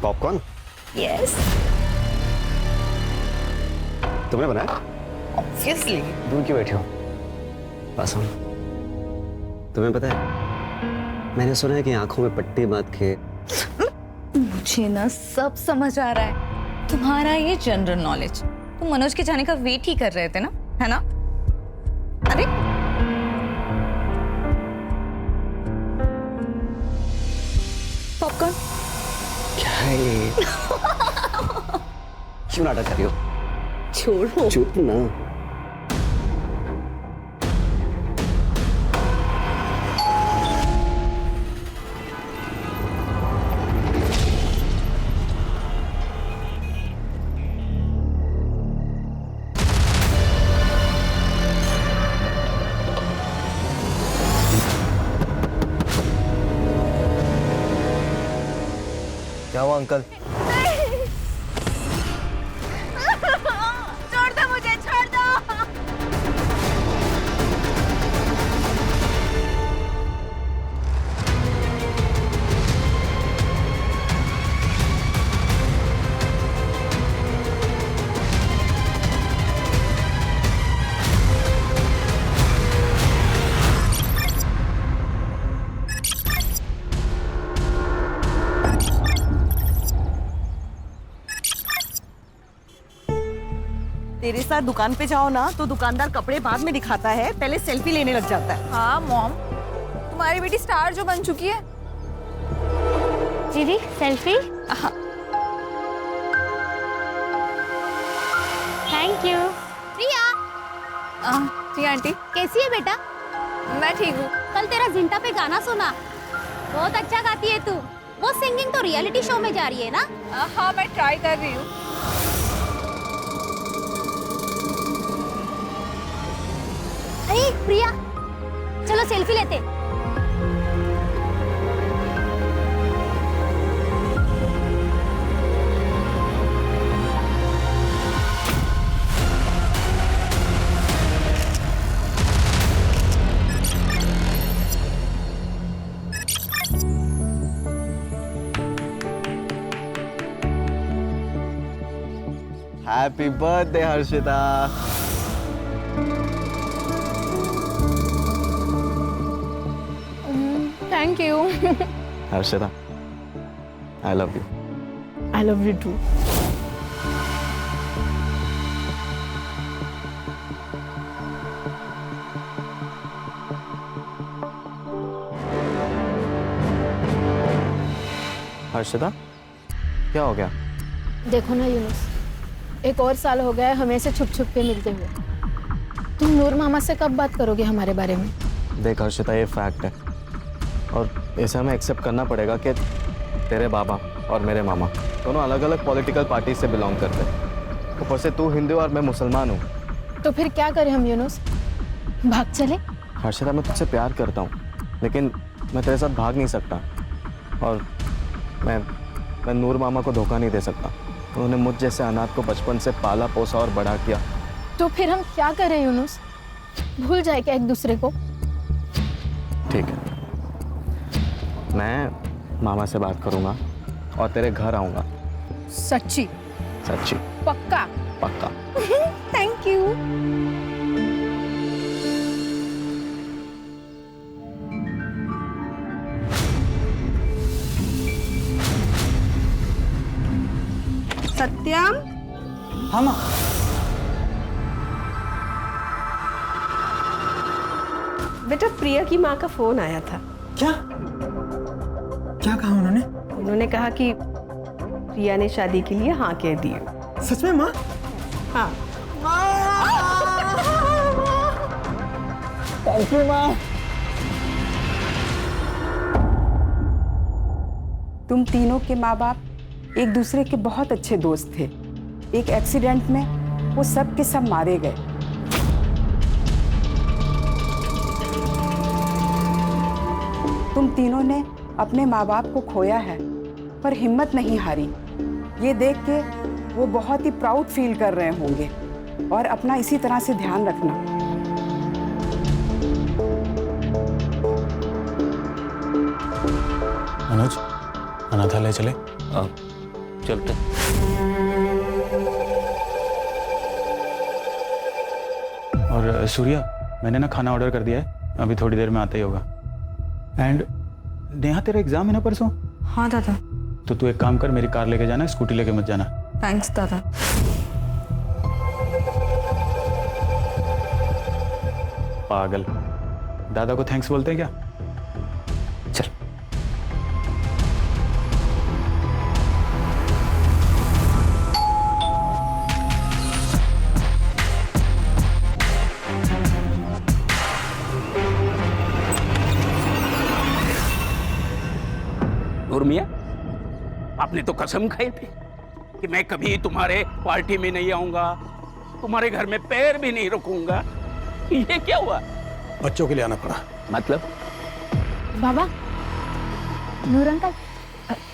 Popcorn yes, तुमने बनाया? Obviously. दूर क्यों बैठे हो? पास आओ। तुम्हें पता है, मैंने सुना है कि आंखों में पट्टी बांध के। मुझे ना सब समझ आ रहा है, तुम्हारा ये जनरल नॉलेज। तुम मनोज के जाने का वेट ही कर रहे थे ना, है ना? अरे पॉपकॉर्न क्या है ये? क्यों नाटक कर रही हो? छोड़ो। चुप ना। क्या हुआ अंकल? छोड़ दो मुझे, छोड़ दो। तेरे साथ दुकान पे जाओ ना तो दुकानदार कपड़े बाद में दिखाता है, पहले सेल्फी लेने लग जाता है। हाँ मॉम, तुम्हारी बेटी स्टार जो बन चुकी है। दीदी सेल्फी। Thank you. प्रिया, जी आंटी, कैसी है बेटा? मैं ठीक हूँ। कल तेरा जिंटा पे गाना सुना, बहुत अच्छा गाती है तू। वो सिंगिंग तो रियलिटी शो में जा रही है ना? हाँ मैं ट्राई कर रही हूँ। अरे प्रिया, चलो सेल्फी लेते। Happy birthday Harshita. Thank you. Harshita, I love you. I love you too. Harshita, क्या हो गया? देखो ना यूनुस, एक और साल हो गया है हमें से छुप छुप के मिलते हुए। तुम नूर मामा से कब बात करोगे हमारे बारे में? देख हर्षिता, ये फैक्ट है और इसे हमें एक्सेप्ट करना पड़ेगा कि तेरे बाबा और मेरे मामा दोनों अलग अलग पॉलिटिकल पार्टी से बिलोंग करते हैं। ऊपर से तू हिंदू और मैं मुसलमान हूँ। तो फिर क्या करें हम यूनुस? भाग चले? हर्षिता, मैं तुझसे प्यार करता हूँ लेकिन मैं तेरे साथ भाग नहीं सकता और मैं नूर मामा को धोखा नहीं दे सकता। उन्होंने मुझ जैसे अनाथ को बचपन से पाला पोसा और बड़ा किया। तो फिर हम क्या करें यूनुस? भूल जाए क्या एक दूसरे को? ठीक है, मैं मामा से बात करूंगा और तेरे घर आऊंगा। सच्ची? सच्ची? पक्का? पक्का। Thank you. सत्यम, हाँ माँ। बेटा प्रिया की माँ का फोन आया था। क्या क्या कहा उन्होंने? उन्होंने कहा कि प्रिया ने शादी के लिए हाँ कह दी है। सच में माँ? हाँ। थैंक यू माँ। तुम तीनों के माँ बाप एक दूसरे के बहुत अच्छे दोस्त थे। एक एक्सीडेंट में वो सब के सब मारे गए। तुम तीनों ने अपने माँ बाप को खोया है पर हिम्मत नहीं हारी। ये देख के वो बहुत ही प्राउड फील कर रहे होंगे और अपना इसी तरह से ध्यान रखना। मनोज, अनाथालय चले? चलते। और सूर्या, मैंने ना खाना ऑर्डर कर दिया है, अभी थोड़ी देर में आता ही होगा। एंड नेहा, तेरा एग्जाम है ना परसों? हाँ दादा। तो तू एक काम कर, मेरी कार लेके जाना, स्कूटी लेके मत जाना। थैंक्स दादा। पागल, दादा को थैंक्स बोलते हैं क्या? चल। नूर मियां, आपने तो कसम खाई थी कि मैं कभी तुम्हारे पार्टी में नहीं आऊंगा, तुम्हारे घर में पैर भी नहीं रखूंगा। ये क्या हुआ? बच्चों के लिए आना पड़ा। मतलब? बाबा, नूर अंकल,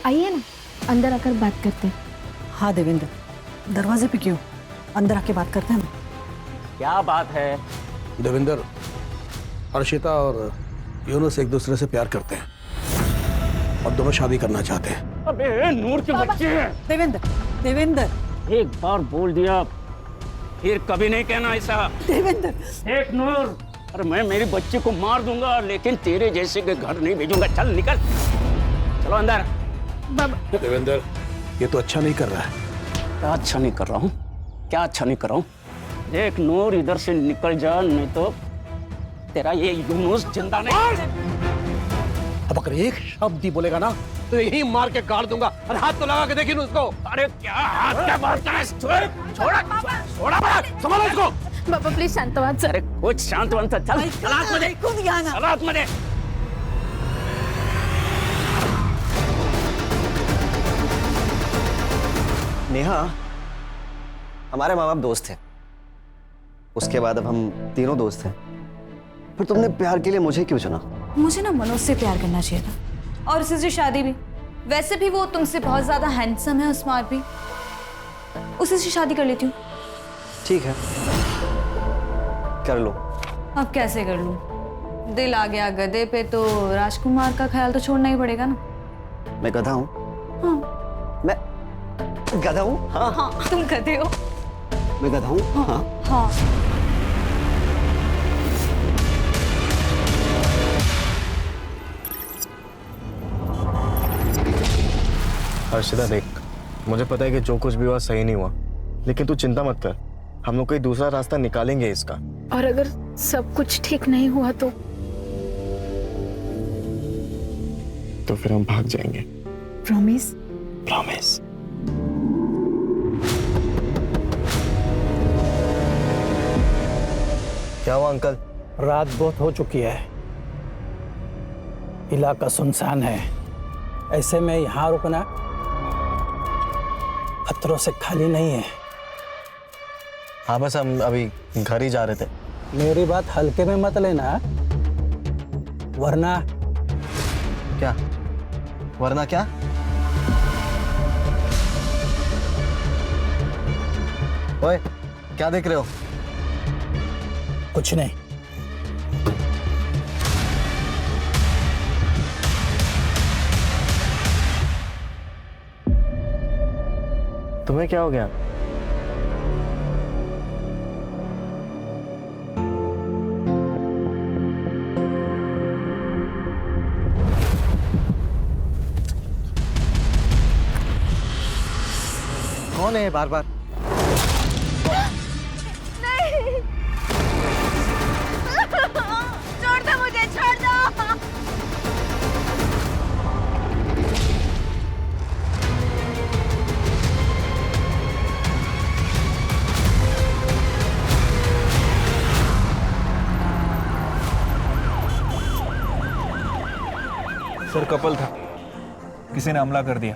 आइए ना, अंदर आकर बात करते हैं। हाँ देवेंद्र, दरवाजे पे क्यों? अंदर आके बात करते हैं ना। क्या बात है? देवेंद्र, अर्शिता और यूनुस एक दूसरे से प्यार करते हैं और दोनों शादी करना चाहते हैं। अबे नूर के बच्चे! देवेंद्र, देवेंद्र, एक बार बोल दिया फिर कभी नहीं कहना ऐसा। देवेंद्र, देख नूर, अरे मैं मेरे बच्चे को मार दूंगा लेकिन तेरे जैसे के घर नहीं भेजूंगा। चल निकल, चलो अंदर। बाबा, देवेंद्र, ये तो अच्छा नहीं कर रहा है। क्या अच्छा नहीं कर रहा हूँ? क्या अच्छा नहीं कर रहा हूँ? देख नूर, इधर से निकल जा, नहीं तो तेरा ये यूनुस जिंदा नहीं। अब अगर एक शब्द ही बोलेगा ना तो यही मार के गाड़ दूंगा। और हाथ तो लगा के देखिए उसको। अरे क्या हाथ क्या बात कर रहा है? छोड़ा, छोड़ा बड़ा, संभालो इसको। बाबा प्लीज शांत हो आप। अरे कुछ शांत बन, चल चल आत्मदे, चल आत्मदे। नेहा, हमारे माँ बाप दोस्त थे, उसके बाद अब हम तीनों दोस्त हैं। फिर तुमने प्यार के लिए मुझे क्यों चुना? मुझे ना मनोज से प्यार करना चाहिए था, और उससे शादी भी। वैसे भी वो तुमसे बहुत ज्यादा हैंडसम है और स्मार्ट भी, उसी से शादी कर लेती हूँ। ठीक है, कर लो। अब कैसे कर लूँ? दिल आ गया गधे पे तो राजकुमार का ख्याल तो छोड़ना ही पड़ेगा ना। मैं गधा हूँ? हाँ। मैं गधा हूँ? हाँ। हाँ, तुम गधे हो। मैं गधा हूँ? हाँ। हाँ। अर्शिता देख, मुझे पता है कि जो कुछ भी हुआ सही नहीं हुआ, लेकिन तू चिंता मत कर, हम लोग कोई दूसरा रास्ता निकालेंगे इसका। और अगर सब कुछ ठीक नहीं हुआ तो फिर हम भाग जाएंगे। प्रॉमिस? प्रॉमिस। क्या हुआ अंकल? रात बहुत हो चुकी है, इलाका सुनसान है, ऐसे में यहाँ रुकना खतरों से खाली नहीं है। हाँ, बस हम अभी घर ही जा रहे थे। मेरी बात हल्के में मत लेना, वरना। क्या? वरना क्या? ओए, क्या देख रहे हो? कुछ नहीं। तुम्हें क्या हो गया? कौन है बार बार? नहीं, छोड़ दो मुझे, छोड़ दो। सर, कपल था, किसी ने हमला कर दिया।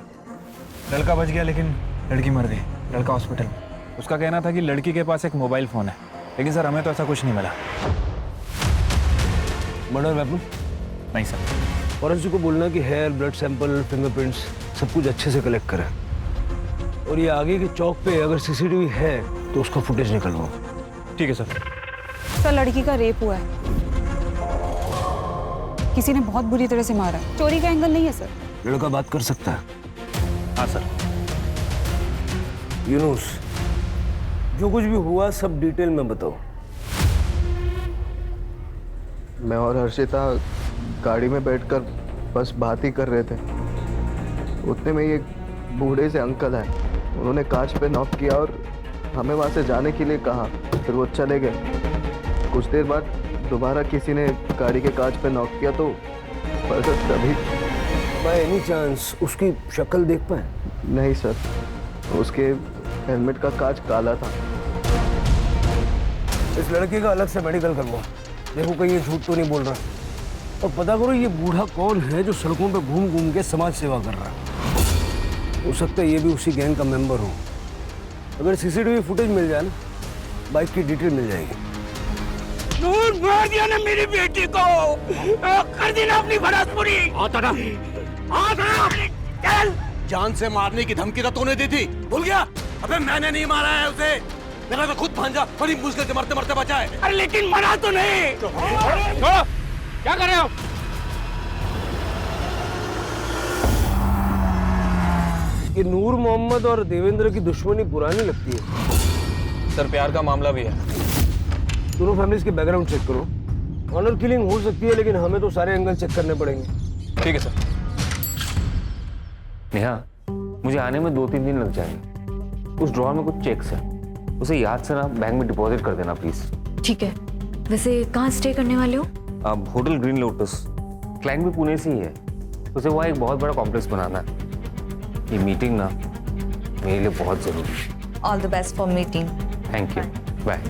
लड़का बच गया लेकिन लड़की मर गई। लड़का हॉस्पिटल में। उसका कहना था कि लड़की के पास एक मोबाइल फोन है, लेकिन सर हमें तो ऐसा कुछ नहीं मिला। Murder weapon? नहीं सर। फॉरेंसिक को बोलना कि हेयर, ब्लड सैंपल, फिंगरप्रिंट्स सब कुछ अच्छे से कलेक्ट करें, और ये आगे के चौक पे अगर सीसीटीवी है तो उसका फुटेज निकलवाओ। ठीक है सर। सर, लड़की का रेप हुआ है, किसी ने बहुत बुरी तरह से मारा है। चोरी का एंगल नहीं है सर। लड़का बात कर सकता है? हाँ सर। यूनुस, जो कुछ भी हुआ सब डिटेल में बताओ। मैं और हर्षिता गाड़ी में बैठकर बस बात ही कर रहे थे। उतने में एक बूढ़े से अंकल आए। उन्होंने कांच पे नॉक किया और हमें वहाँ से जाने के लिए कहा। फिर वो चले गए। कुछ देर बाद दोबारा किसी ने गाड़ी के कांच पे नॉक किया तो बस तभी। बाय एनी चांस उसकी शक्ल देख पाए? नहीं सर, उसके हेलमेट का कांच काला था। इस लड़के का अलग से मेडिकल करवाओ, देखो कहीं ये झूठ तो नहीं बोल रहा। और पता करो ये बूढ़ा कौन है जो सड़कों पे घूम घूम के समाज सेवा कर रहा है। हो सकता है ये भी उसी गैंग का मेंबर हो। अगर सीसीटीवी फुटेज मिल जाए ना, बाइक की डिटेल मिल जाएगी। नूर, मार दिया ना मेरी बेटी को, कर दी ना अपनी भड़ास पूरी। चल। जान से मारने की धमकी तो तूने दी थी, भूल गया? अबे मैंने नहीं मारा है उसे, मेरा तो खुद भांजा बड़ी मुश्किल से मरते मरते बचा है। अरे लेकिन मरा तो नहीं। क्या कर रहे हो? ये नूर मोहम्मद और देवेंद्र की दुश्मनी पुरानी लगती है। सर प्यार का मामला भी है। दोनों फैमिलीज के बैकग्राउंड चेक करो। ऑनर किलिंग हो सकती है, लेकिन हमें तो सारे एंगल चेक करने पड़ेंगे। ठीक है सर। नेहा, मुझे आने में 2-3 दिन लग जाएंगे। उस ड्रॉअर में कुछ चेक्स है, उसे याद से ना बैंक में डिपॉजिट कर देना प्लीज। ठीक है। वैसे कहाँ स्टे करने वाले हो? अब होटल ग्रीन लोटस, क्लाइंट भी पुणे से ही है। उसे वहाँ एक बहुत बड़ा कॉम्प्लेक्स बनाना है। ये मीटिंग ना मेरे लिए बहुत जरूरी है। All the best for meeting. Thank you, bye.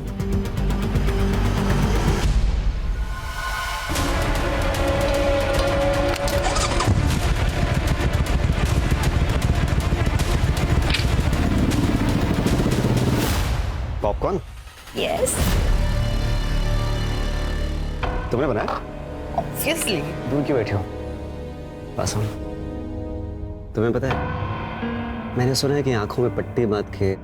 Popcorn? Yes. तुमने बनाया? ऑब्वियसली। दूर क्यों बैठे हो? पास आओ। तुम्हें पता है, मैंने सुना है कि आंखों में पट्टी बांध के।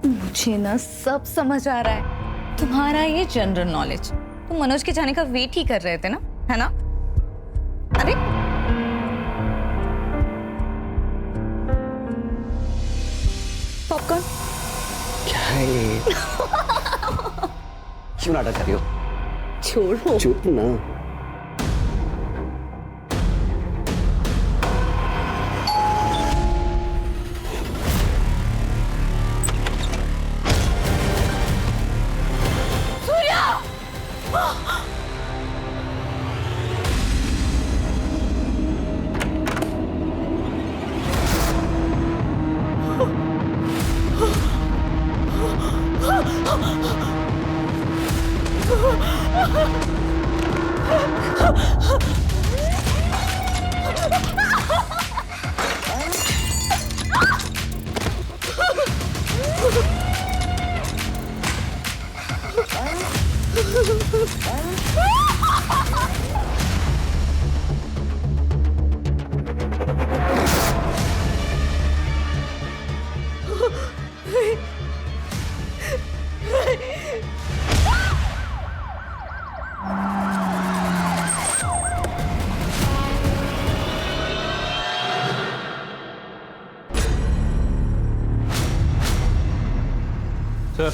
मुझे ना सब समझ आ रहा है। तुम्हारा ये जनरल नॉलेज, तुम मनोज के जाने का वेट ही कर रहे थे ना, है ना? अरे पॉपकॉर्न क्या है ये? क्यों नाटक कर रही हो? छोड़ो। चुप ना। सर,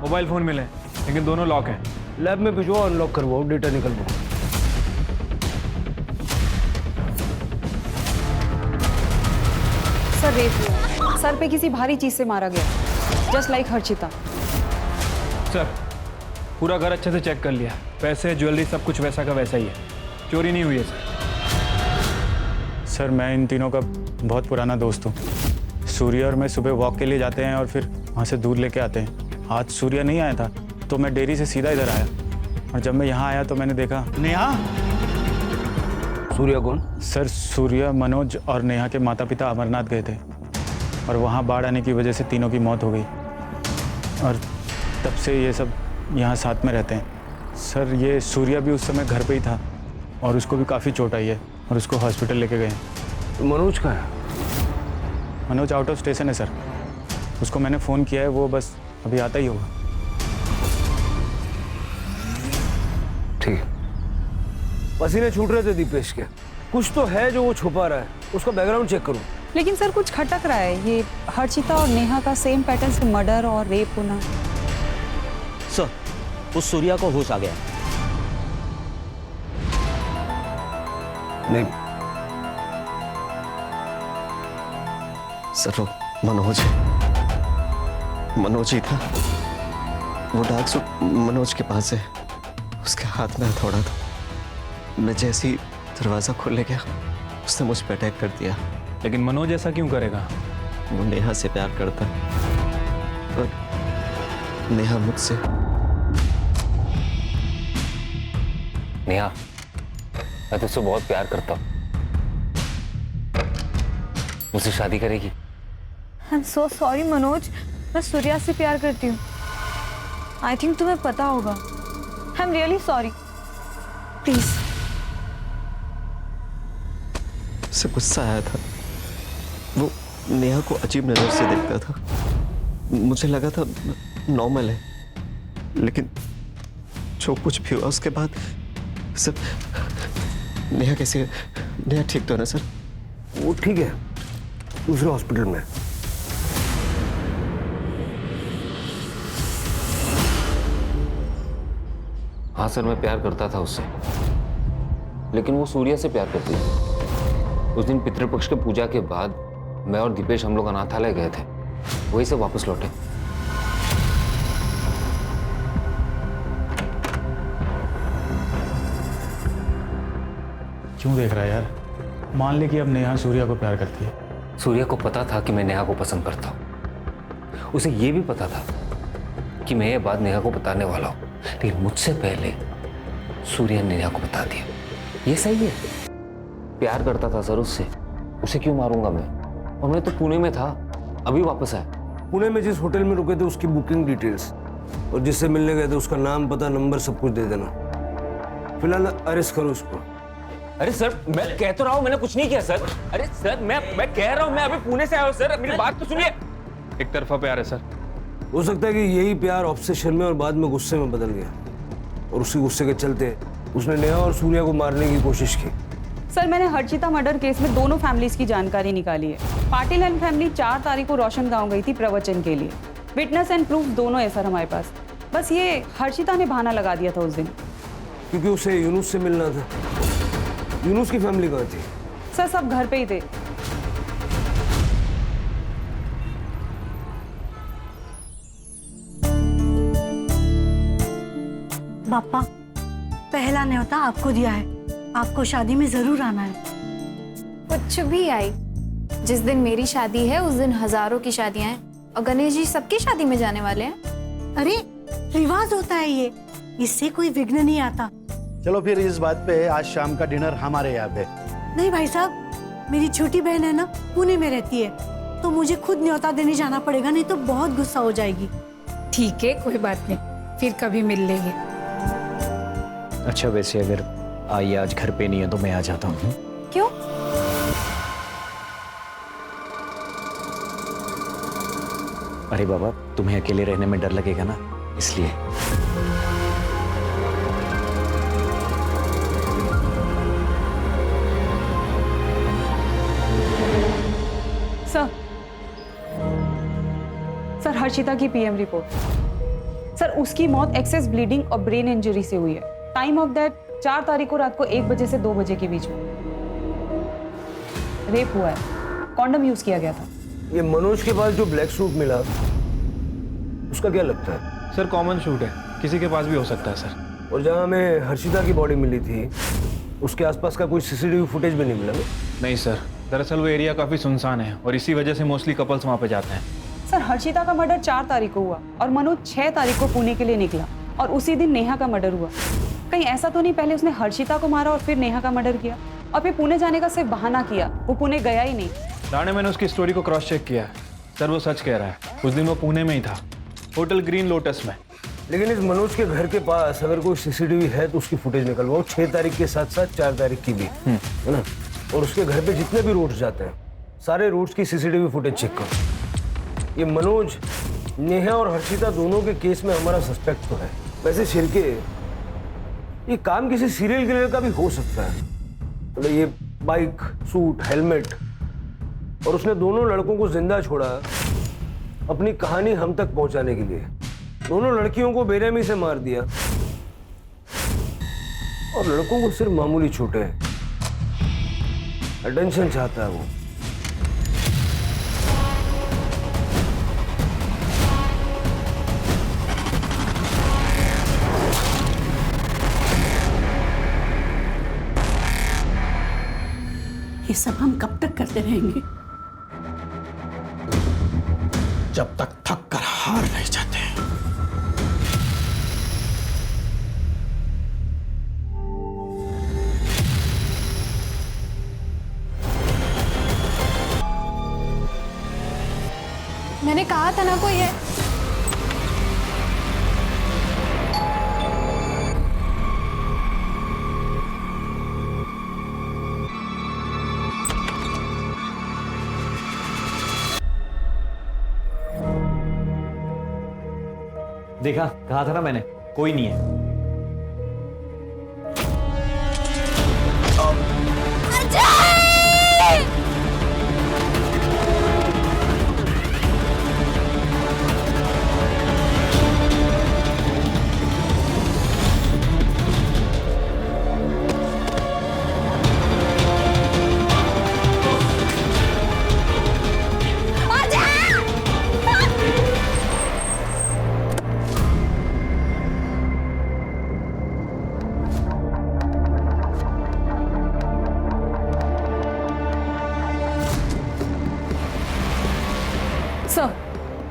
मोबाइल फोन मिले लेकिन दोनों लॉक हैं। लैब में भिजवाओ, अनलॉक करवाओ, डेटा निकलवाओ। सर रेप हुआ, सर पे किसी भारी चीज से मारा गया, जस्ट लाइक हर्षिता। सर पूरा घर अच्छे से चेक कर लिया, पैसे ज्वेलरी सब कुछ वैसा का वैसा ही है, चोरी नहीं हुई है सर। सर मैं इन तीनों का बहुत पुराना दोस्त हूँ। सूर्य और मैं सुबह वॉक के लिए जाते हैं और फिर वहाँ से दूध लेके आते हैं। आज सूर्य नहीं आया था तो मैं डेयरी से सीधा इधर आया, और जब मैं यहाँ आया तो मैंने देखा। नेहा? सूर्य कौन? सर सूर्य, मनोज और नेहा के माता पिता अमरनाथ गए थे और वहाँ बाढ़ आने की वजह से तीनों की मौत हो गई, और तब से ये सब यहाँ साथ में रहते हैं। सर ये सूर्य भी उस समय घर पे ही था और उसको भी काफ़ी चोट आई है और उसको हॉस्पिटल लेके गए। तो मनोज का है? मनोज आउट ऑफ स्टेशन है सर, उसको मैंने फ़ोन किया है, वो बस अभी आता ही होगा। ठीक। पसीने छूट रहे थे दीपेश के। कुछ तो है जो वो छुपा रहा है, उसका बैकग्राउंड चेक करूं। लेकिन सर कुछ खटक रहा है, ये हर्षिता और नेहा का सेम पैटर्न से मर्डर और रेप होना। सर उस सूर्या को होश आ गया। नहीं सर वो मनोज ही था। वो डार्क सूट मनोज के पास है, उसके हाथ में हथौड़ा था। मैं जैसे ही दरवाजा खोलने गया उसने मुझ पर अटैक कर दिया। लेकिन मनोज ऐसा क्यों करेगा? वो नेहा से प्यार करता है और नेहा मुझसे। नेहा, मैं तुझसे बहुत प्यार करता हूँ। मुझसे शादी करेगी? I am so sorry Manoj, मैं सूर्या से प्यार करती हूँ। आई थिंक तुम्हें पता होगा। I am really sorry, please. उसे गुस्सा आया था। वो नेहा को अजीब नजर से देखता था। मुझे लगा था नॉर्मल है, लेकिन जो कुछ भी हुआ उसके बाद सब। नेहा कैसे? नेहा ठीक तो है ना सर? वो ठीक है, दूसरे हॉस्पिटल में। हाँ सर, मैं प्यार करता था उससे, लेकिन वो सूर्या से प्यार करती थी। उस दिन पितृपक्ष के पूजा के बाद मैं और दीपेश हम लोग अनाथालय गए थे, वहीं से वापस लौटे। क्यों देख रहा है यार? मान ले कि अब नेहा सूर्या को प्यार करती है। सूर्या को पता था कि मैं नेहा को पसंद करता हूँ। उसे ये भी पता था कि मैं ये बात नेहा को बताने वाला हूँ, लेकिन मुझसे पहले सूर्या ने नेहा को बता दिया। ये सही है? प्यार करता था सर उससे, उसे क्यों मारूंगा मैं? और मैं तो पुणे में था, अभी वापस आया। पुणे में जिस होटल में रुके थे उसकी बुकिंग डिटेल्स और जिससे मिलने गए थे उसका नाम, पता, नंबर सब कुछ दे देना। फिलहाल अरेस्ट करो उसको। अरे सर, मैं कह तो रहा हूँ मैंने कुछ नहीं किया सर। अरे सर, मैं कह रहा हूँ मैं अभी पुणे से आया हूँ सर, मेरी बात तो सुनिए। एक तरफा प्यार है सर। हो सकता है कि यही प्यार ऑब्सेशन में और बाद में गुस्से में बदल गया, और उसी गुस्से के चलते उसने नेहा और सूर्या को मारने की कोशिश की। सर मैंने हर्षिता मर्डर केस में दोनों फैमिलीज की जानकारी निकाली है। पाटिल एंड फैमिली 4 तारीख को रोशन गांव गई थी प्रवचन के लिए। विटनेस एंड प्रूफ दोनों है सर हमारे पास। बस ये हर्षिता ने बहाना लगा दिया था उस दिन, क्योंकि उसे यूनुस से मिलना था। यूनुस की फैमिली कहाँ थी? सर सब घर पे ही थे। पापा, पहला न्योता आपको दिया है, आपको शादी में जरूर आना है। कुछ भी आई, जिस दिन मेरी शादी है उस दिन हजारों की शादियां हैं और गणेश जी सबकी शादी में जाने वाले हैं। अरे रिवाज होता है ये, इससे कोई विघ्न नहीं आता। चलो फिर इस बात पे आज शाम का डिनर हमारे यहाँ पे। नहीं भाई साहब, मेरी छोटी बहन है ना, पुणे में रहती है, तो मुझे खुद न्योता देने जाना पड़ेगा, नहीं तो बहुत गुस्सा हो जाएगी। ठीक है, कोई बात नहीं, फिर कभी मिल लेंगे। अच्छा वैसे अगर आई आज घर पे नहीं है तो मैं आ जाता हूँ। क्यों? अरे बाबा, तुम्हें अकेले रहने में डर लगेगा ना, इसलिए। सर हर्षिता की पीएम रिपोर्ट। सर उसकी मौत एक्सेस ब्लीडिंग और ब्रेन इंजरी से हुई है। टाइम ऑफ डेथ 4 तारीख को रात को 1 बजे से 2 बजे के बीच में। रेप हुआ है, कॉन्डम यूज किया गया था। ये मनोज के पास जो ब्लैक सूट मिला, उसका क्या लगता है? सर कॉमन शूट है, किसी के पास भी हो सकता है सर। और जहाँ हमें हर्षिता की बॉडी मिली थी, उसके आसपास का कोई सीसीटीवी फुटेज भी नहीं मिला? नहीं सर, दरअसल वो एरिया काफी सुनसान है और इसी वजह से मोस्टली कपल्स वहाँ पे जाते हैं। सर हर्षिता का मर्डर 4 तारीख को हुआ और मनोज 6 तारीख को पुणे के लिए निकला और उसी दिन नेहा का मर्डर हुआ। कहीं ऐसा तो नहीं पहले उसने हर्षिता को मारा और फिर नेहा का मर्डर किया और फिर पुणे जाने का सिर्फ बहाना किया, वो पुणे गया ही नहीं। राणे, मैंने उसकी स्टोरी को क्रॉस चेक किया है सर, वो सच कह रहा है। उस दिन वो पुणे में ही था, होटल ग्रीन लोटस में। लेकिन इस मनोज के घर के पास अगर कोई सीसीटीवी है तो उसकी फुटेज निकलवाओ, 6 तारीख के साथ साथ 4 तारीख की भी, है ना? और उसके घर पे जितने भी रूट्स जाते हैं, सारे रूट्स की सीसीटीवी फुटेज चेक करो। ये मनोज, नेहा और हर्षिता दोनों के केस में हमारा सस्पेक्ट तो है। वैसे शिरके, ये काम किसी सीरियल किलर का भी हो सकता है। मतलब ये बाइक, सूट, हेलमेट, और उसने दोनों लड़कों को जिंदा छोड़ा अपनी कहानी हम तक पहुंचाने के लिए। दोनों लड़कियों को बेरहमी से मार दिया और लड़कों को सिर्फ मामूली चोटें हैं। अटेंशन चाहता है वो। ये सब हम कब तक करते रहेंगे? जब तक थक कर हार नहीं जाते। मैंने कहा था ना कोई है। देखा, कहा था ना मैंने, कोई नहीं है।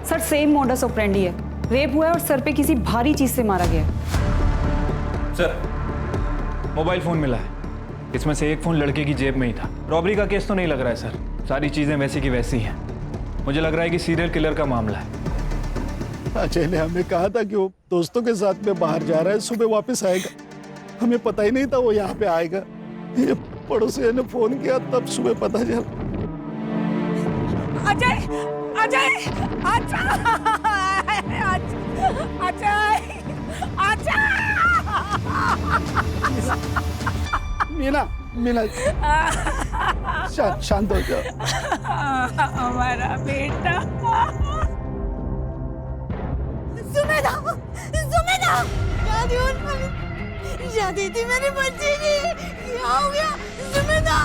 सर सेम मोडस ऑपरेंडी है। रेप हुआ है और सर पे किसी भारी चीज से मारा गया है। सर मोबाइल फोन मिला है, इसमें से एक फोन लड़के की जेब में ही था। रॉबरी का केस तो नहीं लग रहा है सर, सारी चीजें वैसी की वैसी हैं। मुझे लग रहा है कि सीरियल किलर का मामला है। अजय ने हमें कहा था कि वो दोस्तों के साथ में बाहर जा रहा है, सुबह वापस आएगा। हमें पता ही नहीं था वो यहाँ पे आएगा। ये पड़ोसी ने फोन किया तब सुबह पता चला। अजय अजय अजय अजय मीना मीना शांत हो जाओ। हमारा बेटा सुमेधा सुमेधा शादी थी मेरे बच्चे की, क्या हो गया सुमेधा?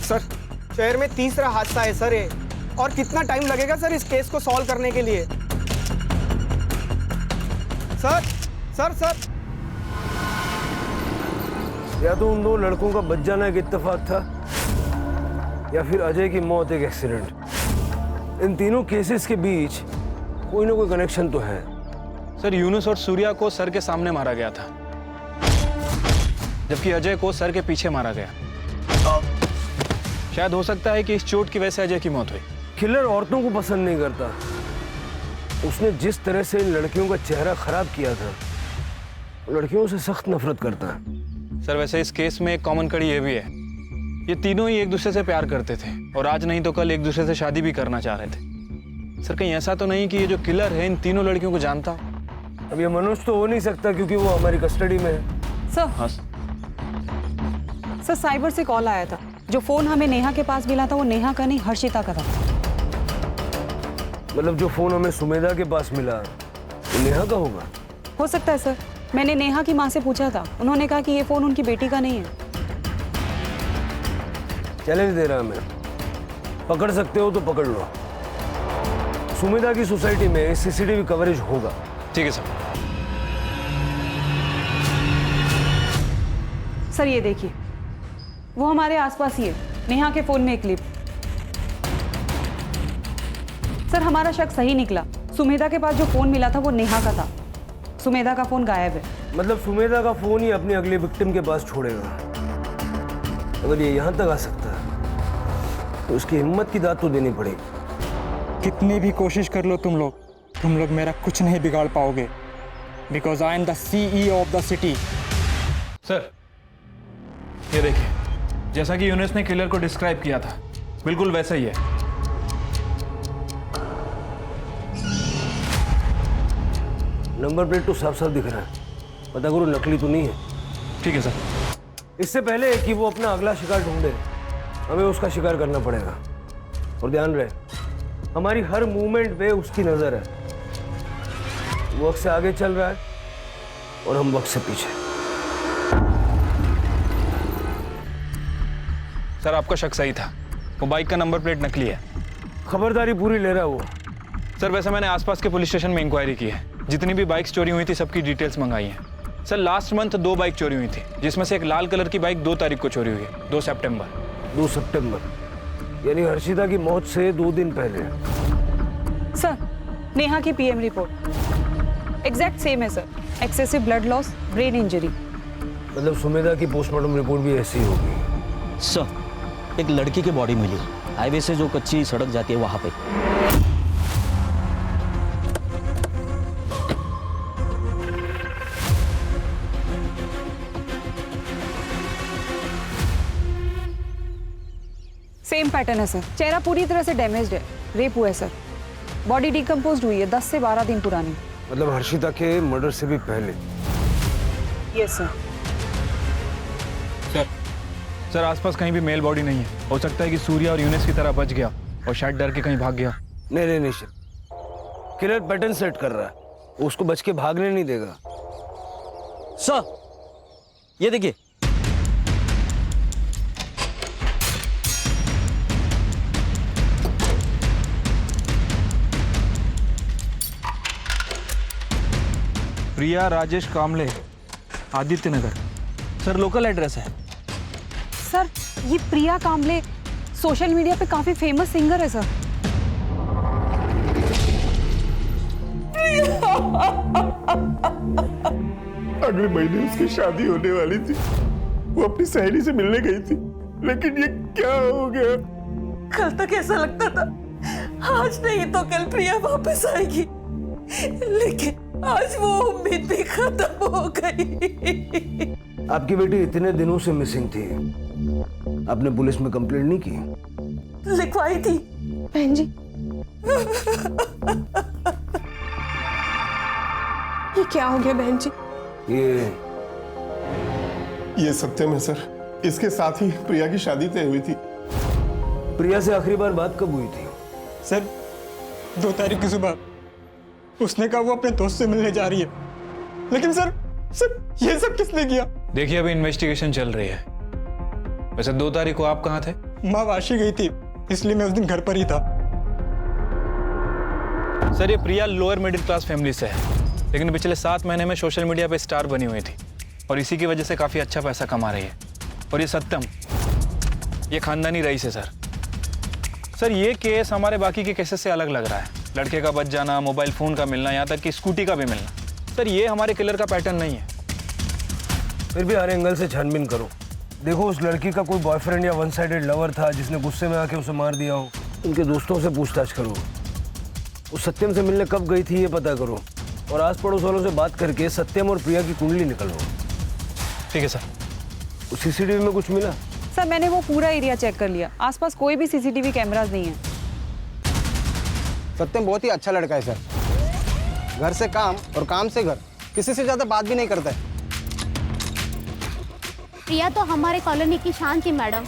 सर शहर में तीसरा हादसा है सर ये, और कितना टाइम लगेगा सर इस केस को सॉल्व करने के लिए? सर सर सर या तो उन दो लड़कों का बच जाना एक इत्तेफाक था, या फिर अजय की मौत एक एक्सीडेंट। इन तीनों केसेस के बीच कोई ना कोई कनेक्शन तो है। सर यूनुस और सूर्या को सर के सामने मारा गया था, जबकि अजय को सर के पीछे मारा गया। शायद हो सकता है कि इस चोट की वजह से अजय की मौत हुई। किलर औरतों को पसंद नहीं करता। उसने जिस तरह से इन लड़कियों का चेहरा खराब किया था, लड़कियों से सख्त नफरत करता है। सर वैसे इस केस में एक कॉमन कड़ी ये भी है, ये तीनों ही एक दूसरे से प्यार करते थे और आज नहीं तो कल एक दूसरे से शादी भी करना चाह रहे थे। सर कहीं ऐसा तो नहीं कि ये जो किलर है इन तीनों लड़कियों को जानता? अब ये मनोज तो हो नहीं सकता क्योंकि वो हमारी कस्टडी में है। सर हाँ सर साइबर से कॉल आया था। जो फोन हमें नेहा के पास मिला था वो नेहा का नहीं हर्षिता का था। मतलब जो फोन हमें सुमेधा के पास मिला वो नेहा का होगा? हो सकता है सर, मैंने नेहा की माँ से पूछा था, उन्होंने कहा कि ये फोन उनकी बेटी का नहीं है। चैलेंज दे रहा मैं, पकड़ सकते हो तो पकड़ लो। सुमेधा की सोसाइटी में सीसीटीवी कवरेज होगा। ठीक है सर। सर ये देखिए, वो हमारे आसपास ही है, नेहा के फोन में एक क्लिप। सर हमारा शक सही निकला, सुमेधा के पास जो फोन मिला था वो नेहा का था। सुमेधा का फोन गायब है। मतलब सुमेधा का फोन ही अपनी अगली विक्टिम के पास छोड़ेगा। अगर ये यहाँ तक आ सकता है तो उसकी हिम्मत की दाद तो देनी पड़ेगी। कितनी भी कोशिश कर लो तुम लोग मेरा कुछ नहीं बिगाड़ पाओगे, because I am the CEO of the city. Sir ये देखिए, जैसा कि यूनुस ने किलर को डिस्क्राइब किया था बिल्कुल वैसा ही है। नंबर प्लेट तो साफ साफ दिख रहा है, पता करो नकली तो नहीं है। ठीक है सर। इससे पहले कि वो अपना अगला शिकार ढूंढे, हमें उसका शिकार करना पड़ेगा। और ध्यान रहे, हमारी हर मूवमेंट पे उसकी नजर है। वो वक्त से आगे चल रहा है और हम वक्त से पीछे। सर आपका शक सही था, वो बाइक का नंबर प्लेट नकली है। खबरदारी पूरी ले रहा है वो। सर वैसे मैंने आसपास के पुलिस स्टेशन में इंक्वायरी की है, जितनी भी बाइक्स चोरी हुई थी सबकी डिटेल्स मंगाई हैं। सर लास्ट मंथ 2 बाइक चोरी हुई थी, जिसमें से एक लाल कलर की बाइक 2 तारीख को चोरी हुई है, 2 सितंबर। 2 सितंबर यानी हर्षिता की मौत से 2 दिन पहले। सर नेहा की पीएम रिपोर्ट एग्जैक्ट सेम है sir, excessive blood loss, brain injury. मतलब सुमेधा की पोस्टमार्टम रिपोर्ट भी ऐसी होगी। सर एक लड़की की बॉडी मिली, हाईवे से जो कच्ची सड़क जाती है वहां पे। सेम पैटर्न है सर, चेहरा पूरी तरह से डैमेज्ड है, रेप हुआ है सर। बॉडी डिकम्पोज्ड हुई है, 10 से 12 दिन पुरानी। मतलब हर्षिता के मर्डर से भी पहले। Yes sir. सर आसपास कहीं भी मेल बॉडी नहीं है, हो सकता है कि सूर्या और यूनिस की तरह बच गया और शायद डर के कहीं भाग गया। नहीं किलर पैटर्न सेट कर रहा है, वो उसको बच के भागने नहीं देगा। सर ये देखिए, प्रिया राजेश कामले, आदित्य नगर। सर लोकल एड्रेस है। सर ये प्रिया कामले सोशल मीडिया पे काफी फेमस सिंगर है सर। अगले महीने उसकी शादी होने वाली थी, वो अपनी सहेली से मिलने गई थी, लेकिन ये क्या हो गया? कल तक ऐसा लगता था आज नहीं तो कल प्रिया वापस आएगी, लेकिन आज वो उम्मीद भी खत्म हो गई। आपकी बेटी इतने दिनों से मिसिंग थी, आपने पुलिस में कंप्लेंट नहीं की? लिखवाई थी बहन जी। ये क्या हो गया बहन जी? ये सत्यम है सर, इसके साथ ही प्रिया की शादी तय हुई थी। प्रिया से आखिरी बार बात कब हुई थी? सर 2 तारीख की सुबह। उसने कहा वो अपने दोस्त से मिलने जा रही है, लेकिन सर ये सब किसने किया? देखिए अभी इन्वेस्टिगेशन चल रही है। वैसे 2 तारीख को आप कहाँ थे? माँ वाशी गई थी, इसलिए मैं उस दिन घर पर ही था। सर ये प्रिया लोअर मिडिल क्लास फैमिली से है, लेकिन पिछले 7 महीने में सोशल मीडिया पे स्टार बनी हुई थी और इसी की वजह से काफी अच्छा पैसा कमा रही है। और ये सत्यम, ये खानदानी रईस है सर। सर ये केस हमारे बाकी के केसेस से अलग लग रहा है। लड़के का बच जाना, मोबाइल फोन का मिलना, यहाँ तक कि स्कूटी का भी मिलना। सर ये हमारे किलर का पैटर्न नहीं है। फिर भी हर एंगल से छानबीन करो। देखो उस लड़की का कोई बॉयफ्रेंड या वन साइडेड लवर था जिसने गुस्से में आके उसे मार दिया हो। उनके दोस्तों से पूछताछ करो। उस सत्यम से मिलने कब गई थी ये पता करो, और आस पड़ोस वालों से बात करके सत्यम और प्रिया की कुंडली निकलो। ठीक है सर। उस सीसीटीवी में कुछ मिला? सर मैंने वो पूरा एरिया चेक कर लिया, आसपास कोई भी सीसीटीवी कैमरास नहीं है। सत्यम बहुत ही अच्छा लड़का है सर, घर से काम और काम से घर, किसी से ज्यादा बात भी नहीं करता है। प्रिया तो हमारे कॉलोनी की शान थी मैडम,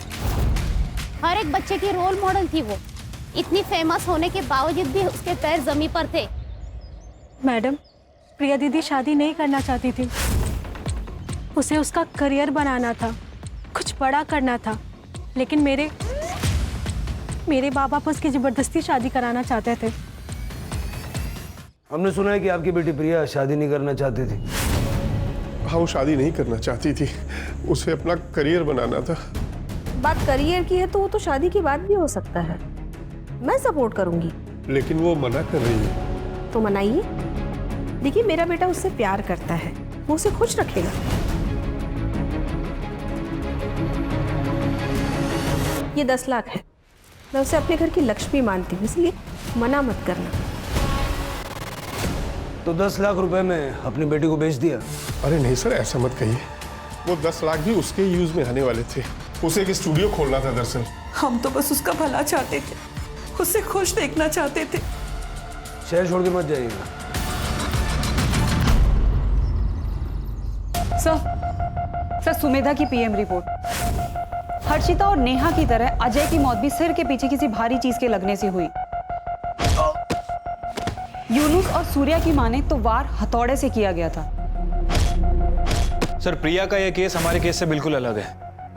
हर एक बच्चे की रोल मॉडल थी वो। इतनी फेमस होने के बावजूद भी उसके पैर जमीन पर थे। मैडम प्रिया दीदी शादी नहीं करना चाहती थी, उसे उसका करियर बनाना था, कुछ बड़ा करना था, लेकिन मेरे बाबा उसकी जबरदस्ती शादी कराना चाहते थे। हमने सुना है कि आपकी बेटी प्रिया शादी नहीं करना चाहती थी। हाँ, वो शादी नहीं करना चाहती थी, उसे अपना करियर बनाना था। बात करियर की है तो वो तो शादी की बात भी हो सकता है, मैं सपोर्ट करूंगी। लेकिन वो मना कर रही है। तो मनाइए। देखिए मेरा बेटा उससे प्यार करता है, वो उसे खुश रखेगा। ये 10 लाख है, मैं उसे अपने घर की लक्ष्मी मानती हूँ, इसलिए मना मत करना। तो 10 लाख रुपए में अपनी बेटी को बेच दिया? अरे नहीं सर, ऐसा मत कहिए। वो 10 लाख भी उसके यूज में आने वाले थे। उसे एक स्टूडियो खोलना था दरअसल। हम तो बस उसका भला चाहते थे, उसे खुश देखना चाहते थे। शहर छोड़ के मत जाइएगा। सर सुमेधा की पीएम रिपोर्ट। हर्षिता और नेहा की तरह अजय की मौत भी सिर के पीछे किसी भारी चीज के लगने से हुई। यूनुस और सूर्या की माने तो वार हथौड़े से किया गया था। सर प्रिया का यह केस हमारे केस से बिल्कुल अलग है।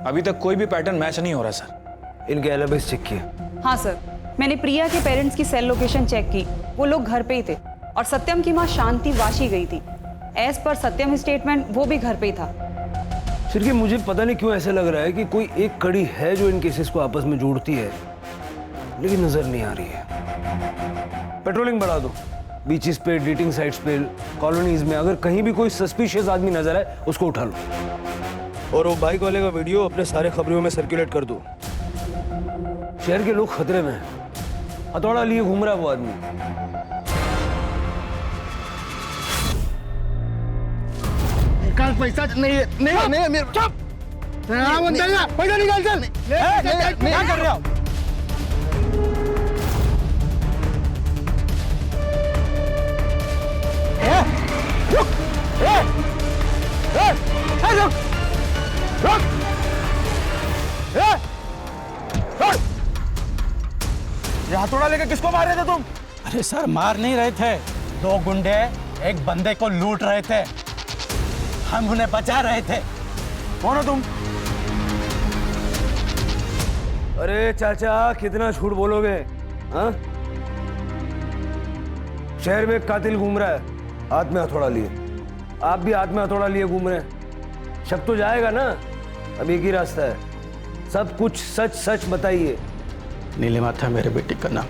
अभी तक कोई भी पैटर्न मैच नहीं हो रहा सर। इनके एलिबीज चेक किए? हाँ सर, मैंने प्रिया के पेरेंट्स की सेल लोकेशन चेक की। वो लोग घर पे ही थे और सत्यम की माँ शांति वाशी गई थी। एज पर सत्यम स्टेटमेंट वो भी घर पे ही था। सिर्फ मुझे पता नहीं क्यों ऐसा लग रहा है कि कोई एक कड़ी है जो इन केसेस को आपस में जोड़ती है, लेकिन नजर नहीं आ रही है। पेट्रोलिंग बढ़ा दो, बीचेस पे, डेटिंग साइट्स पे, कॉलोनीज में। अगर कहीं भी कोई सस्पिशियस आदमी नजर आए उसको उठा लो। और वो बाइक वाले का वीडियो अपने सारे खबरों में सर्कुलेट कर दो। शहर के लोग खतरे में हैं। हथौड़ा लिए घूम रहा है वो आदमी। पैसा नहीं मेरे चुप। पैसा निकाल चल। क्या कर रहे हो? ये हथौड़ा लेकर किसको मार रहे थे तुम? अरे सर मार नहीं रहे थे, दो गुंडे एक बंदे को लूट रहे थे, हम उन्हें बचा रहे थे। कौन हो तुम? अरे चाचा कितना झूठ बोलोगे? हाँ, शहर में एक कातिल घूम रहा है हाथ में हथौड़ा लिए। आप भी हाथ में हथौड़ा लिए घूम रहे हैं। शक तो जाएगा ना। अब एक ही रास्ता है, सब कुछ सच सच बताइए। नीलिमा था मेरे बेटी का नाम।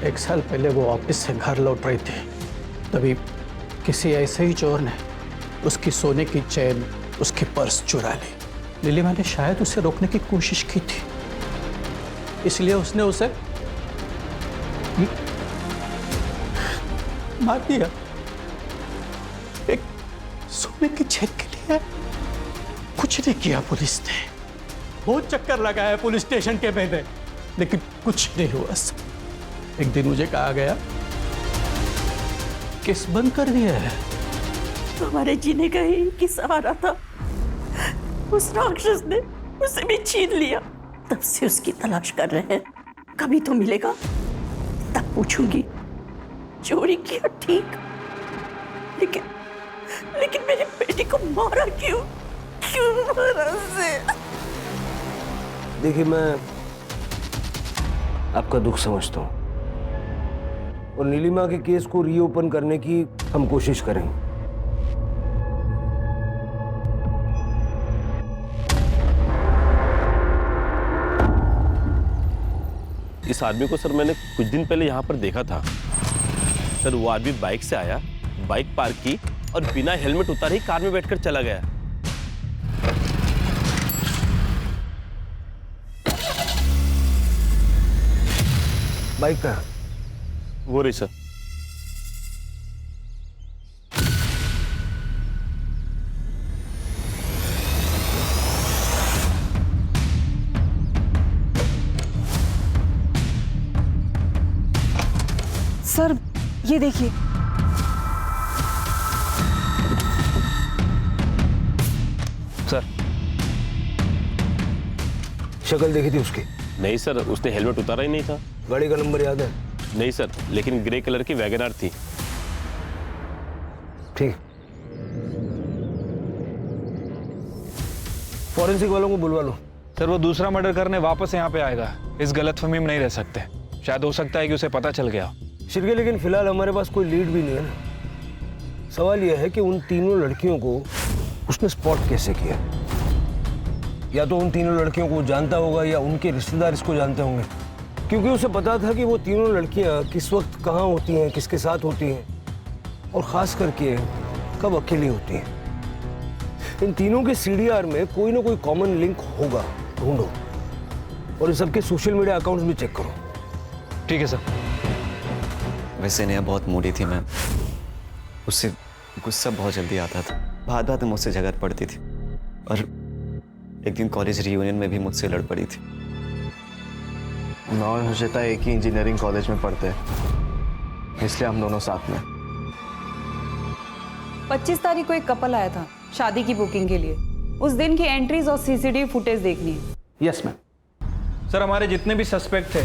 1 साल पहले वो ऑफिस से घर लौट रही थी, तभी किसी ऐसे ही चोर ने उसकी सोने की चेन, उसकी पर्स चुरा ली। नीलिमा ने शायद उसे रोकने की कोशिश की थी, इसलिए उसने उसे मार दिया। एक सोने की चेन के लिए कुछ नहीं किया पुलिस ने। बहुत चक्कर लगाया पुलिस स्टेशन के मैंने, लेकिन कुछ नहीं हुआ। एक दिन मुझे कहा गया केस बंद कर दिया है। हमारे जीने का ही एक सहारा था, उस राक्षस ने उसे भी छीन लिया। तब से उसकी तलाश कर रहे हैं, कभी तो मिलेगा तब पूछूंगी। चोरी किया ठीक, लेकिन मेरी बेटी को मारा क्यों? क्यों मारा उसे? देखिए मैं आपका दुख समझता हूँ और नीलिमा के केस को रीओपन करने की हम कोशिश करेंगे। इस आदमी को सर मैंने कुछ दिन पहले यहाँ पर देखा था सर। वो आदमी बाइक से आया, बाइक पार्क की और बिना हेलमेट उतारे ही कार में बैठकर चला गया। बाइक का वो रही सर। सर ये देखिए, सर शक्ल देखी थी उसकी? नहीं सर, उसने हेलमेट उतारा ही नहीं था। गाड़ी का नंबर याद है? नहीं सर, लेकिन ग्रे कलर की वैगनआर थी। ठीक, फॉरेंसिक वालों को बुलवा लो। सर वो दूसरा मर्डर करने वापस यहाँ पे आएगा, इस गलतफहमी में नहीं रह सकते। शायद हो सकता है कि उसे पता चल गया। शिरके, लेकिन फिलहाल हमारे पास कोई लीड भी नहीं है ना। सवाल यह है कि उन तीनों लड़कियों को उसने स्पॉट कैसे किया? या तो उन तीनों लड़कियों को जानता होगा या उनके रिश्तेदार इसको जानते होंगे, क्योंकि उसे पता था कि वो तीनों लड़कियां किस वक्त कहाँ होती हैं, किसके साथ होती हैं और ख़ास करके कब अकेली होती हैं। इन तीनों के सीडीआर में कोई ना कोई कॉमन लिंक होगा, ढूंढो और इन सबके सोशल मीडिया अकाउंट्स भी चेक करो। ठीक है सर। वैसे नेहा बहुत मूडी थी मैम, उससे गुस्सा बहुत जल्दी आता था, बात बात में मुझसे झगड़ पड़ती थी और एक दिन कॉलेज रियूनियन में भी मुझसे लड़ पड़ी थी। मैं और हर्षिता एक ही इंजीनियरिंग कॉलेज में पढ़ते हैं, इसलिए हम दोनों साथ में। 25 तारीख को एक कपल आया था शादी की बुकिंग के लिए। उस दिन की एंट्रीज और सीसीटीवी फुटेज देखनी है। Yes ma'am. सर हमारे जितने भी सस्पेक्ट थे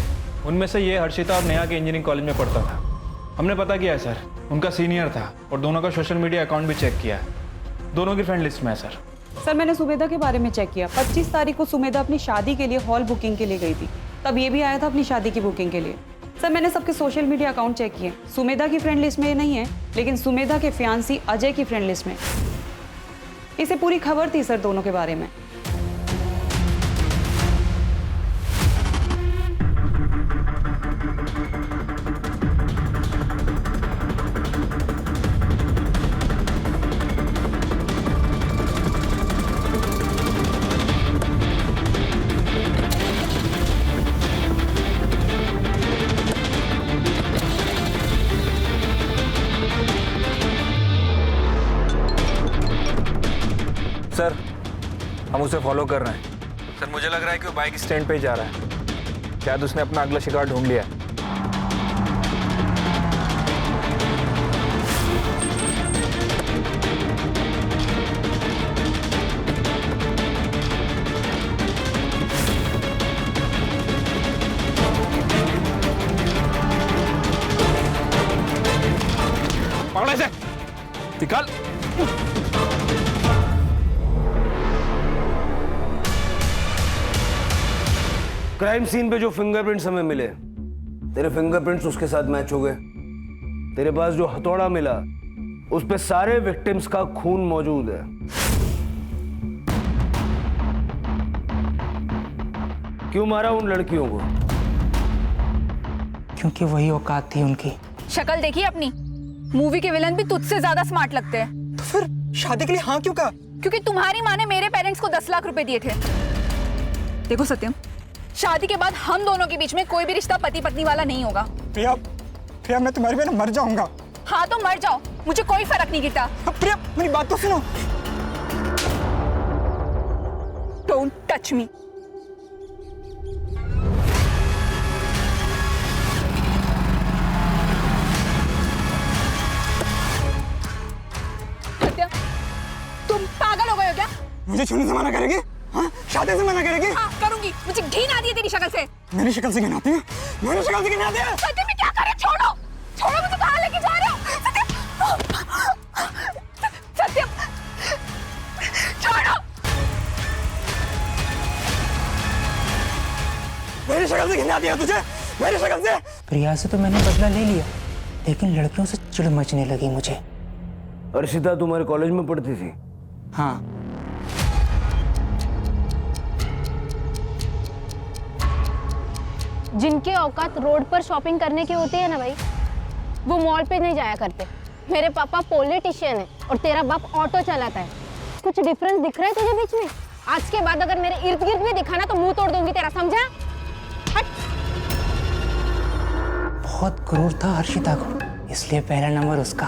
उनमें से ये हर्षिता और नेहा के इंजीनियरिंग कॉलेज में पढ़ता था। हमने पता किया है सर, उनका सीनियर था और दोनों का सोशल मीडिया अकाउंट भी चेक किया है। दोनों की फ्रेंड लिस्ट में है सर। सर मैंने सुमेधा के बारे में चेक किया। 25 तारीख को सुमेधा अपनी शादी के लिए हॉल बुकिंग के लिए गई थी, तब ये भी आया था अपनी शादी की बुकिंग के लिए। सर मैंने सबके सोशल मीडिया अकाउंट चेक किए। सुमेधा की फ्रेंड लिस्ट में ये नहीं है, लेकिन सुमेधा के फियांसी अजय की फ्रेंड लिस्ट में। इसे पूरी खबर थी सर दोनों के बारे में। सर हम उसे फॉलो कर रहे हैं। सर मुझे लग रहा है कि वो बाइक स्टैंड पे ही जा रहा है। शायद उसने अपना अगला शिकार ढूंढ लिया है। पकड़ इसे, निकाल। क्राइम सीन पे जो फिंगरप्रिंट्स हमें मिले, तेरे फिंगरप्रिंट्स उसके साथ मैच हो गए। तेरे पास जो हथौड़ा मिला उस पे सारे विक्टिम्स का खून मौजूद है। क्यों मारा उन लड़कियों को? क्योंकि वही औकात थी उनकी। शक्ल देखी अपनी? मूवी के विलन भी तुझसे ज्यादा स्मार्ट लगते हैं। तो फिर शादी के लिए हाँ क्यों कहा? क्योंकि तुम्हारी माँ ने मेरे पेरेंट्स को 10 लाख रुपए दिए थे। देखो सत्यम, शादी के बाद हम दोनों के बीच में कोई भी रिश्ता पति पत्नी वाला नहीं होगा। प्रिया, प्रिया मैं तुम्हारी वजह मर जाऊंगा। हाँ तो मर जाओ, मुझे कोई फर्क नहीं गिरता। प्रिया मेरी बात तो सुनो। Don't touch me. सत्यम, तुम पागल हो गए हो क्या? मुझे छूने से मना करेगी? हाँ? शादी से मना करेगी? हाँ करूंगी। मुझे घिन आती है तेरी शक्ल से। मेरी शक्ल से घिन आती है? मेरी शक्ल से घिन आती है? सत्यम क्या करे? छोड़ो, छोड़ो, मुझे कहाँ लेके जा रहे हो? सत्यम, छोड़ो। मेरी शक्ल से घिन आती है तुझे? मेरी शक्ल से? प्रिया से तो मैंने बदला ले लिया, लेकिन लड़कियों से चिढ़ मचने लगी मुझे। अर्शिता तुम्हारे कॉलेज में पढ़ती थी? हाँ। जिनके औकात रोड पर शॉपिंग करने की होती है ना भाई, वो मॉल पे नहीं जाया करते। मेरे पापा पॉलिटिशियन है और तेरा बाप ऑटो चलाता है। कुछ डिफरेंस दिख रहा है तुझे बीच में? आज के बाद अगर मेरे इर्द गिर्द भी दिखा ना तो मुंह तोड़ दूंगी तेरा, समझा? हट। बहुत क्रूर था हर्षिता को, इसलिए पहला नंबर उसका।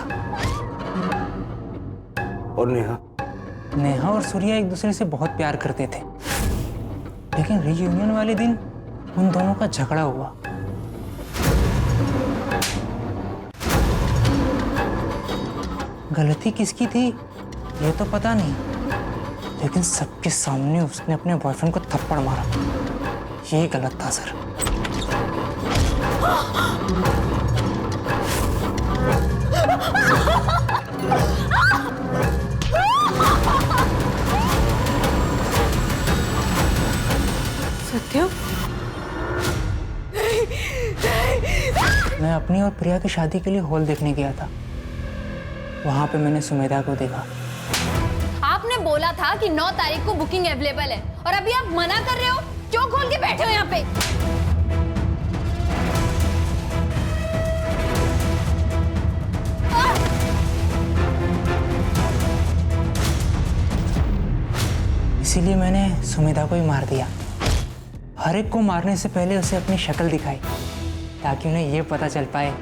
और नेहा? नेहा और सूर्या एक दूसरे से बहुत प्यार करते थे, लेकिन रियूनियन वाले दिन उन दोनों का झगड़ा हुआ। गलती किसकी थी ये तो पता नहीं, लेकिन सबके सामने उसने अपने बॉयफ्रेंड को थप्पड़ मारा। ये गलत था सर। सत्यम, मैं अपनी और प्रिया की शादी के लिए हॉल देखने गया था। वहां पे मैंने सुमेधा को देखा। आपने बोला था कि 9 तारीख को बुकिंग अवेलेबल है और अभी आप मना कर रहे हो। क्यों खोल के बैठे हो यहाँ पे? इसीलिए मैंने सुमेधा को ही मार दिया। हर एक को मारने से पहले उसे अपनी शक्ल दिखाई, ताकि उन्हें यह पता चल पाए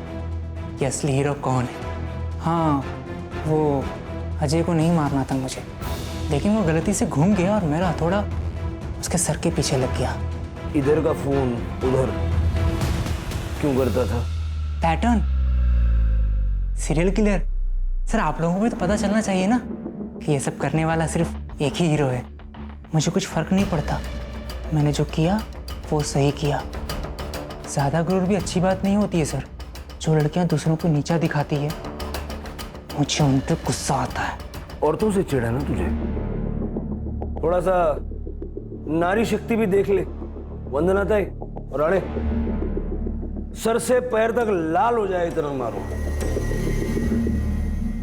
कि असली हीरो कौन है। हाँ, वो अजय को नहीं मारना था मुझे, लेकिन वो गलती से घूम गया और मेरा हथौड़ा उसके सर के पीछे लग गया। इधर का फोन उधर क्यों करता था? पैटर्न, सीरियल किलर, सर आप लोगों को भी तो पता चलना चाहिए ना कि ये सब करने वाला सिर्फ एक ही हीरो है। मुझे कुछ फर्क नहीं पड़ता, मैंने जो किया वो सही किया। ज़्यादा गुरूर भी अच्छी बात नहीं होती है सर। जो लड़कियां दूसरों को नीचा दिखाती है, मुझे उन पर गुस्सा आता है। औरतों से चिढ़ा ना तुझे? थोड़ा सा नारी शक्ति भी देख ले। वंदना ताई और अड़े सर से पैर तक लाल हो जाए इतना मारो।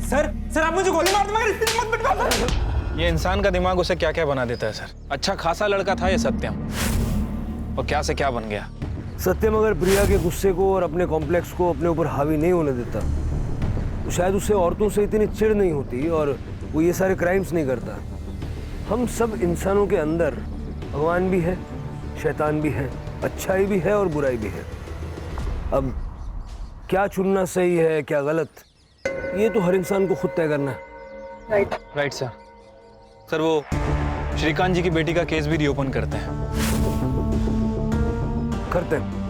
सर आप मुझे गोली मार दो मगर इतनी मत पिटवाओ। ये इंसान का दिमाग उसे क्या क्या बना देता है सर। अच्छा खासा लड़का था ये सत्यम, और क्या से क्या बन गया। सत्यम अगर प्रिया के गुस्से को और अपने कॉम्प्लेक्स को अपने ऊपर हावी नहीं होने देता तो शायद उससे औरतों से इतनी चिढ़ नहीं होती और वो ये सारे क्राइम्स नहीं करता। हम सब इंसानों के अंदर भगवान भी है, शैतान भी है, अच्छाई भी है और बुराई भी है। अब क्या चुनना सही है क्या गलत, ये तो हर इंसान को खुद तय करना है। Right sir. सर वो श्रीकांत जी की बेटी का केस भी रीओपन करते हैं। करते हैं।